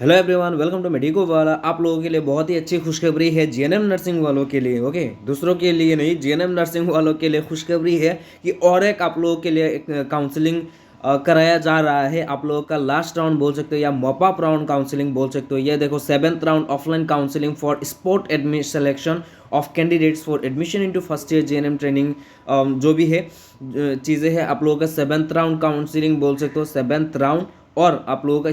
Hello everyone, welcome to Medico Wala. आप लोगों के लिए बहुत ही अच्छी खुशखबरी है जीएनएम नर्सिंग वालों के लिए। ओके, दूसरों के लिए नहीं, जीएनएम नर्सिंग वालों के लिए खुशखबरी है कि और एक आप लोगों के लिए एक काउंसलिंग कराया जा रहा है। आप लोगों का लास्ट राउंड बोल सकते हो या मॉपअप राउंड काउंसलिंग बोल सकते हो। ये देखो, 7th round offline counselling for sport admission selection of candidates for admission into first year GNM training. जो भी है चीज़ें हैं, आप लोगों का 7th राउंड काउंसलिंग बोल सकते हो, 7th राउंड। और आप लोगों का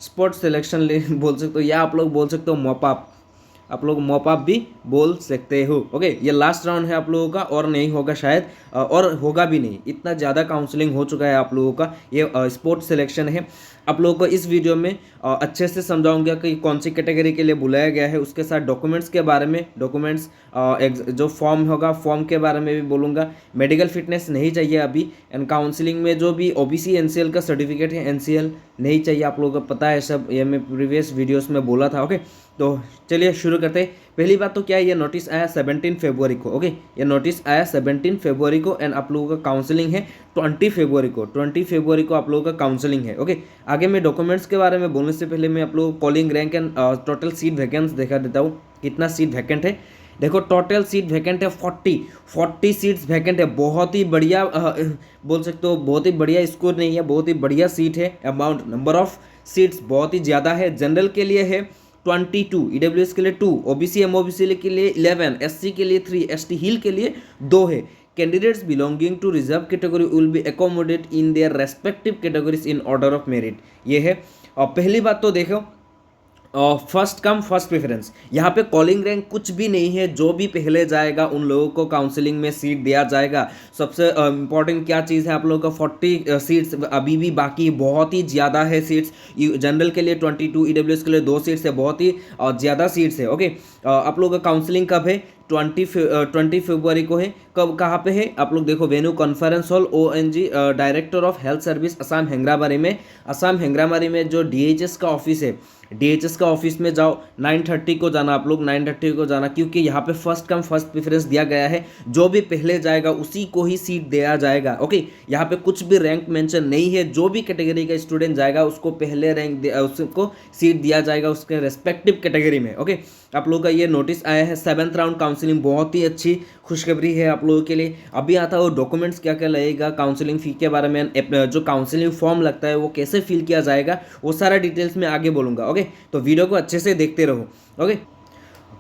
स्पोर्ट्स सिलेक्शन ले बोल सकते हो, या आप लोग बोल सकते हो मॉपअप। आप लोग मॉपअप भी बोल सकते हो। ओके, ये लास्ट राउंड है आप लोगों का, और नहीं होगा शायद, और होगा भी नहीं। इतना ज़्यादा काउंसलिंग हो चुका है आप लोगों का। ये स्पोर्ट्स सिलेक्शन है। आप लोगों को इस वीडियो में अच्छे से समझाऊंगा कि कौन सी कैटेगरी के लिए बुलाया गया है, उसके साथ डॉक्यूमेंट्स के बारे में, डॉक्यूमेंट्स जो फॉर्म होगा फॉर्म के बारे में भी बोलूँगा। मेडिकल फिटनेस नहीं चाहिए अभी। एंड काउंसलिंग में जो भी ओबीसी एनसीएल का सर्टिफिकेट है, एनसीएल नहीं चाहिए। आप लोगों को पता है सब, ये मैं प्रीवियस वीडियोस में बोला था। ओके, तो चलिए शुरू करते हैं। पहली बात तो क्या है, ये नोटिस आया 17 फरवरी को। ओके, ये नोटिस आया 17 फरवरी को। एंड आप लोगों का काउंसलिंग है 20 फरवरी को। 20 फरवरी को आप लोगों का काउंसलिंग है। ओके, आगे मैं डॉक्यूमेंट्स के बारे में बोलने से पहले मैं आप लोगों को calling rank and total seat vacancy दिखा देता हूँ, कितना सीट वैकेंट है। देखो, टोटल सीट वैकेंट है 40 सीट्स वैकेंट है। बहुत ही बढ़िया बोल सकते हो, बहुत ही बढ़िया स्कोर नहीं है, बहुत ही बढ़िया सीट है। अमाउंट, नंबर ऑफ सीट्स बहुत ही ज़्यादा है। जनरल के लिए है 22, ईडब्ल्यूएस के लिए 2, ओबीसी एमओबीसी के लिए 11, एससी के लिए 3, एसटी हिल के लिए 2 है। Candidates belonging to reserve category will be accommodate in their respective categories in order of merit. ये है। और पहली बात तो देखो, फर्स्ट कम फर्स्ट प्रेफरेंस। यहाँ पे कॉलिंग रैंक कुछ भी नहीं है। जो भी पहले जाएगा उन लोगों को काउंसलिंग में सीट दिया जाएगा। सबसे इंपॉर्टेंट क्या चीज़ है, आप लोगों का 40 सीट्स अभी भी बाकी, बहुत ही ज़्यादा है सीट्स। जनरल के लिए 22, ईडब्ल्यूएस के लिए 2 सीट्स है, बहुत ही ज़्यादा सीट्स है। ओके, आप लोगों का काउंसलिंग कब है? 20 फरवरी को है। कब, कहाँ पे है? आप लोग देखो, venue conference hall, ONG, director of health service, Assam Hengrabari में। असम हेंगराबारी में जो डीएचएस का ऑफिस है, डीएचएस का ऑफिस में जाओ। 9:30 को जाना, आप लोग 9:30 को जाना, क्योंकि यहाँ पे फर्स्ट कम फर्स्ट प्रेफरेंस दिया गया है। जो भी पहले जाएगा उसी को ही सीट दिया जाएगा। ओके, यहाँ पे कुछ भी रैंक मेंशन नहीं है। जो भी कैटेगरी का स्टूडेंट जाएगा उसको पहले रैंक, उसको सीट दिया जाएगा उसके रेस्पेक्टिव कैटेगरी में। ओके, आप लोगों का ये नोटिस आया है 7th राउंड काउंसलिंग। बहुत ही अच्छी खुशखबरी है आप लोगों के लिए। अभी आता है डॉक्यूमेंट्स क्या क्या लगेगा, काउंसलिंग फी के बारे में, जो काउंसलिंग फॉर्म लगता है वो कैसे फिल किया जाएगा, वो सारा डिटेल्स में आगे बोलूँगा। ओके, तो वीडियो को अच्छे से देखते रहो। ओके,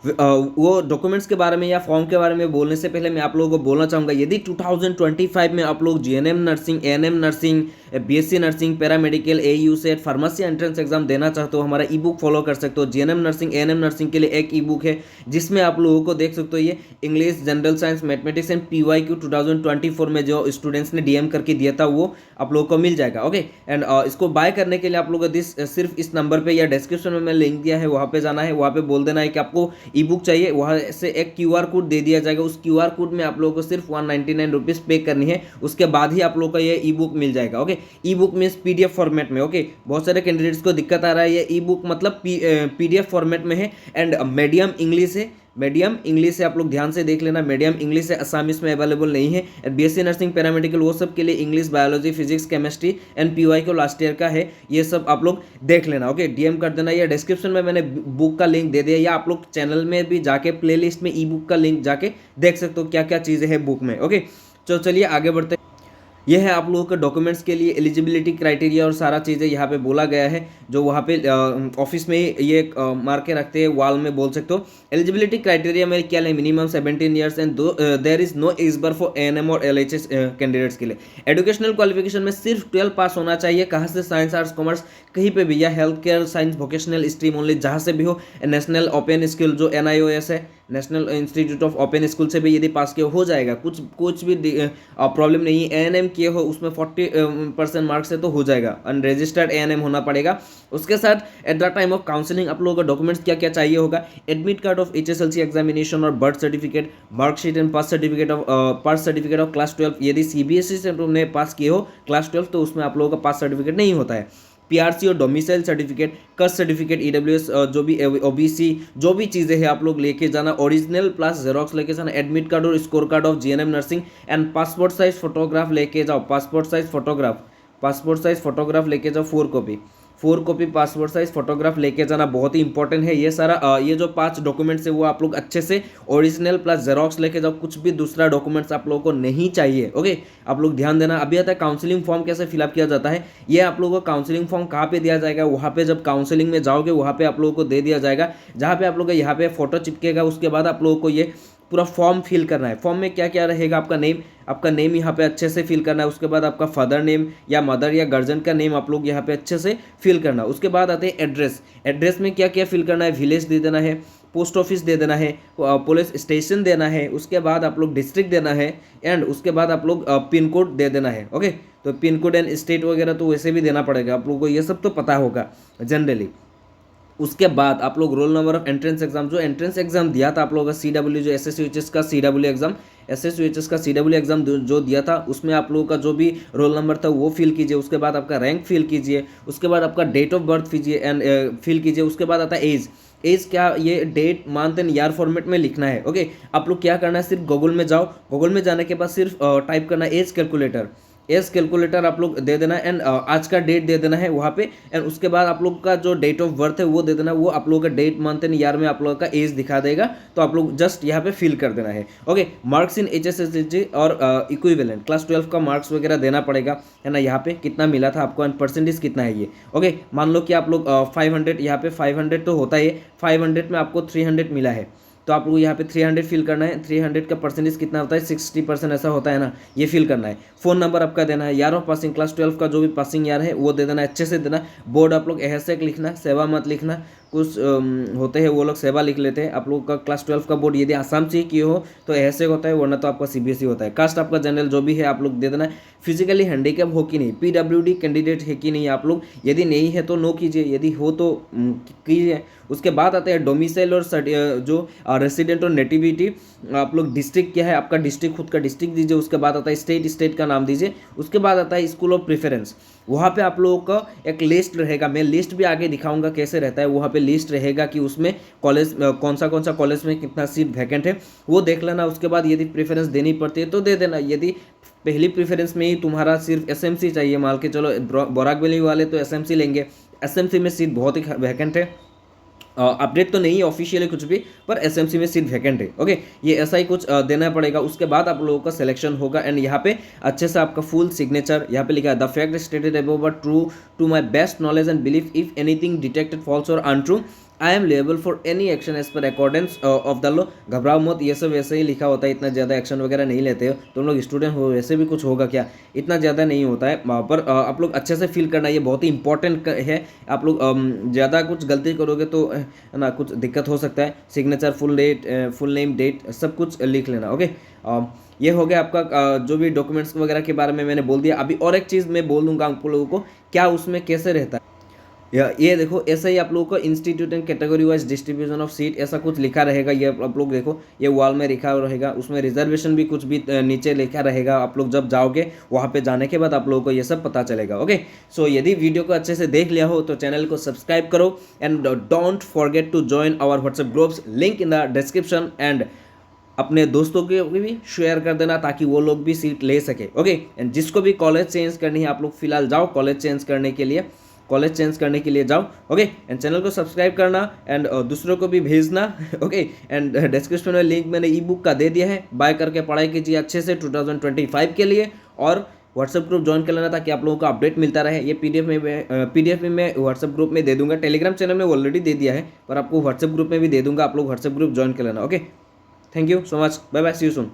वो डॉक्यूमेंट्स के बारे में या फॉर्म के बारे में बोलने से पहले मैं आप लोगों को बोलना चाहूँगा, यदि 2025 में आप लोग GNM nursing, ANM nursing, BSc nursing, paramedical, AU set, pharmacy entrance exam देना चाहते हो, हमारा ई बुक फॉलो कर सकते हो। जीएनएम नर्सिंग, एएनएम नर्सिंग के लिए एक ई बुक है जिसमें आप लोगों को देख सकते हो, ये English, general science, mathematics and PYQ 2024 में जो स्टूडेंट्स ने डीएम करके दिया था वो आप लोगों को मिल जाएगा। ओके, एंड इसको बाय करने के लिए आप लोगों को सिर्फ इस नंबर पर या डिस्क्रिप्शन में मैं लिंक दिया है, वहाँ पर जाना है। वहाँ पर बोल देना है कि आपको ई बुक चाहिए, वहाँ से एक क्यूआर कोड दे दिया जाएगा। उस क्यूआर कोड में आप लोगों को सिर्फ 199 रुपीज़ पे करनी है, उसके बाद ही आप लोगों को ये ई बुक मिल जाएगा। ओके, ई बुक मीन्स पीडीएफ फॉर्मेट में। ओके, बहुत सारे कैंडिडेट्स को दिक्कत आ रहा है, ये ई बुक मतलब पीडीएफ फॉर्मेट में है। एंड मीडियम इंग्लिश है, मीडियम इंग्लिश है, आप लोग ध्यान से देख लेना। मीडियम इंग्लिश है, असामीस में अवेलेबल नहीं है। बीएससी नर्सिंग, पैरामेडिकल, वो सब के लिए English, biology, physics, chemistry and P Y को लास्ट ईयर का है। ये सब आप लोग देख लेना। ओके, डीएम कर देना, या डिस्क्रिप्शन में मैंने बुक का लिंक दे दिया, या आप लोग चैनल में भी जाके प्लेलिस्ट में ई बुक का लिंक जाके देख सकते हो क्या क्या चीज़ें हैं बुक में। ओके, तो चलिए आगे बढ़ते। यह है आप लोगों के डॉक्यूमेंट्स के लिए एलिजिबिलिटी क्राइटेरिया और सारा चीज़ें यहाँ पे बोला गया है। जो वहाँ पे ऑफिस में ये मार के रखते हैं वॉल में, बोल सकते हो। एलिजिबिलिटी क्राइटेरिया में क्या है, minimum 17 years and there is no age bar for ANM और एलएचएस कैंडिडेट्स के लिए। एजुकेशनल क्वालिफिकेशन में सिर्फ 12 पास होना चाहिए। कहाँ से? साइंस, आर्ट्स, कॉमर्स, कहीं पे भी, या health care, science, vocational stream only, जहाँ से भी हो। नेशनल ओपन स्किल जो NIOS है, national institute of open school से भी यदि पास किया हो जाएगा, कुछ भी प्रॉब्लम नहीं है। एएनएम किए हो उसमें 40% मार्क्स से तो हो जाएगा। अनरजिस्टर्ड एएनएम होना पड़ेगा। उसके साथ at the time of counselling आप लोगों का डॉक्यूमेंट्स क्या क्या चाहिए होगा, admit card of HSLC examination और birth certificate, marksheet and pass certificate of class 12। यदि CBSE से तुमने पास किए हो क्लास 12 तो उसमें आप लोगों का पास सर्टिफिकेट नहीं होता है। पीआरसी और domicile certificate, caste certificate, EWS, जो भी ओबीसी जो भी चीज़ें हैं आप लोग लेके जाना। ओरिजिनल प्लस जेरोक्स लेके जाना। एडमिट कार्ड और score card of GNM nursing and passport size photograph लेके जाओ। पासपोर्ट साइज फोटोग्राफ लेके जाओ 4 copy. 4 copy passport size photograph लेके जाना बहुत ही इंपॉर्टेंट है। ये सारा ये जो 5 डॉक्यूमेंट्स है वो आप लोग अच्छे से ओरिजिनल प्लस जेरोक्स लेके जाओ, कुछ भी दूसरा डॉक्यूमेंट्स आप लोगों को नहीं चाहिए। ओके, आप लोग ध्यान देना। अभी आता है काउंसलिंग फॉर्म कैसे फिलअप किया जाता है। ये आप लोगों को काउंसलिंग फॉर्म कहाँ पे दिया जाएगा, वहाँ पे जब काउंसलिंग में जाओगे वहाँ पे आप लोगों को दे दिया जाएगा, जहाँ पे आप लोग यहाँ पे फोटो चिपकेगा। उसके बाद आप लोगों को ये पूरा फॉर्म फिल करना है। फॉर्म में क्या क्या रहेगा, आपका नेम यहाँ पे अच्छे से फिल करना है। उसके बाद आपका फादर नेम या मदर या गार्जियन का नेम आप लोग यहाँ पे अच्छे से फिल करना। उसके बाद आते हैं एड्रेस। एड्रेस में क्या क्या फिल करना है, विलेज दे देना है, पोस्ट ऑफिस दे देना है, पुलिस स्टेशन देना है, उसके बाद आप लोग डिस्ट्रिक्ट देना है, एंड उसके बाद आप लोग पिन कोड दे देना है। ओके, तो पिन कोड एंड स्टेट वगैरह तो वैसे भी देना पड़ेगा आप लोगों को, ये सब तो पता होगा जनरली। उसके बाद आप लोग roll number of entrance exam, जो एंट्रेंस एग्जाम दिया था आप लोगों का CW, जो SSUHS का CW एग्जाम, SSUHS का CW एग्जाम जो दिया था उसमें आप लोगों का जो भी रोल नंबर था वो फिल कीजिए। उसके बाद आपका रैंक फिल कीजिए। उसके बाद आपका डेट ऑफ बर्थ कीजिए एंड फिल कीजिए। उसके बाद आता है एज क्या, ये date month and year format में लिखना है। ओके, आप लोग क्या करना है, सिर्फ गूगल में जाओ, गूगल में जाने के बाद सिर्फ टाइप करना है एज कैलकुलेटर आप लोग दे देना एंड आज का डेट दे देना है वहाँ पे। एंड उसके बाद आप लोग का जो डेट ऑफ बर्थ है वो दे देना, वो आप लोगों का डेट मंथ एंड ईयर में आप लोगों का एज दिखा देगा, तो आप लोग जस्ट यहाँ पे फिल कर देना है। ओके, मार्क्स इन HSSG और इक्विवेलेंट क्लास 12 का मार्क्स वगैरह देना पड़ेगा, है ना। यहाँ पे कितना मिला था आपको एंड परसेंटेज कितना है ये। ओके, मान लो कि आप लोग 500, यहाँ पे 500 तो होता है, 500 में आपको 300 मिला है, तो आप लोग यहाँ पे 300 फिल करना है। 300 का परसेंटेज कितना होता है, 60% ऐसा होता है ना, ये फिल करना है। फ़ोन नंबर आपका देना है, ईयर ऑफ पासिंग, क्लास 12 का जो भी पासिंग ईयर है वो दे देना, अच्छे से देना। बोर्ड आप लोग ऐसे लिखना, सेवा मत लिखना। कुछ होते हैं वो लोग सेवा लिख लेते हैं। आप लोग का क्लास 12 का बोर्ड यदि आसाम से किए हो तो ऐसे होता है, वरना तो आपका CBSE होता है। कास्ट आपका जनरल जो भी है आप लोग दे देना। फिजिकली हैंडीकैप हो कि नहीं, PWD कैंडिडेट है कि नहीं आप लोग, यदि नहीं है तो नो कीजिए, यदि हो तो कीजिए। उसके बाद आता है डोमिसाइल और जो रेसिडेंट और नेटिविटी, आप लोग डिस्ट्रिक्ट क्या है आपका, डिस्ट्रिक्ट खुद का डिस्ट्रिक्ट दीजिए। उसके बाद आता है स्टेट का नाम दीजिए। उसके बाद आता है स्कूल ऑफ प्रेफरेंस, वहाँ पे आप लोगों का एक लिस्ट रहेगा, मैं लिस्ट भी आगे दिखाऊंगा कैसे रहता है। वहाँ पे लिस्ट रहेगा कि उसमें कॉलेज कौन सा कॉलेज में कितना सीट वैकेंट है वो देख लेना। उसके बाद यदि प्रेफरेंस देनी पड़ती है तो दे देना। यदि पहली प्रेफरेंस में ही तुम्हारा सिर्फ SMC चाहिए, मान के चलो बोराकवेली वाले तो SMC लेंगे, SMC में सीट बहुत ही वैकेंट है, अपडेट तो नहीं है ऑफिशियली कुछ भी, पर SMC में सीट वैकेंट है। ओके, ये ऐसा ही कुछ देना पड़ेगा। उसके बाद आप लोगों का सिलेक्शन होगा एंड यहाँ पे अच्छे से आपका फुल सिग्नेचर यहाँ पे लिखा है, the fact stated above are true to my best knowledge and belief, if anything detected false or untrue I am liable for any action as per accordance of the law. घबराओ मत, ये सब वैसे ही लिखा होता है, इतना ज़्यादा एक्शन वगैरह नहीं लेते हो तुम लोग, स्टूडेंट हो, वैसे भी कुछ होगा क्या, इतना ज़्यादा नहीं होता है वहाँ पर। आप लोग अच्छे से फिल करना, ये बहुत ही इंपॉर्टेंट है। आप लोग ज़्यादा कुछ गलती करोगे तो है ना कुछ दिक्कत हो सकता है। Signature, full date, full name, date सब कुछ लिख लेना। ओके, ये हो गया आपका जो भी डॉक्यूमेंट्स वगैरह के बारे में मैंने बोल दिया। अभी और एक चीज़ मैं बोल दूंगा आप लोगों को, क्या उसमें कैसे रहता है। ये देखो, ऐसा ही आप लोगों को institute and category wise distribution of seat ऐसा कुछ लिखा रहेगा। ये आप लोग देखो, ये वॉल में लिखा रहेगा, उसमें रिजर्वेशन भी कुछ भी नीचे लिखा रहेगा। आप लोग जब जाओगे वहाँ पे जाने के बाद आप लोगों को ये सब पता चलेगा। ओके, सो यदि वीडियो को अच्छे से देख लिया हो तो चैनल को सब्सक्राइब करो and don't forget to join our WhatsApp groups, link in the description, and अपने दोस्तों के भी शेयर कर देना ताकि वो लोग भी सीट ले सके। ओके, एंड जिसको भी कॉलेज चेंज करनी है आप लोग फिलहाल जाओ कॉलेज चेंज करने के लिए जाओ। ओके, एंड चैनल को सब्सक्राइब करना एंड दूसरों को भी भेजना। ओके, एंड डिस्क्रिप्शन में लिंक मैंने ई-बुक का दे दिया है, बाय करके पढ़ाई कीजिए अच्छे से 2025 के लिए, और व्हाट्सएप ग्रुप ज्वाइन कर लेना ताकि आप लोगों को अपडेट मिलता रहे। ये PDF में मैं व्हाट्सएप ग्रुप में दे दूंगा, टेलीग्राम चैनल में ऑलरेडी दे दिया है, पर आपको व्हाट्सएप ग्रुप में भी दे दूंगा, आप लोग व्हाट्सएप ग्रुप ज्वाइन कर लेना। Okay, thank you so much, bye bye, see you soon.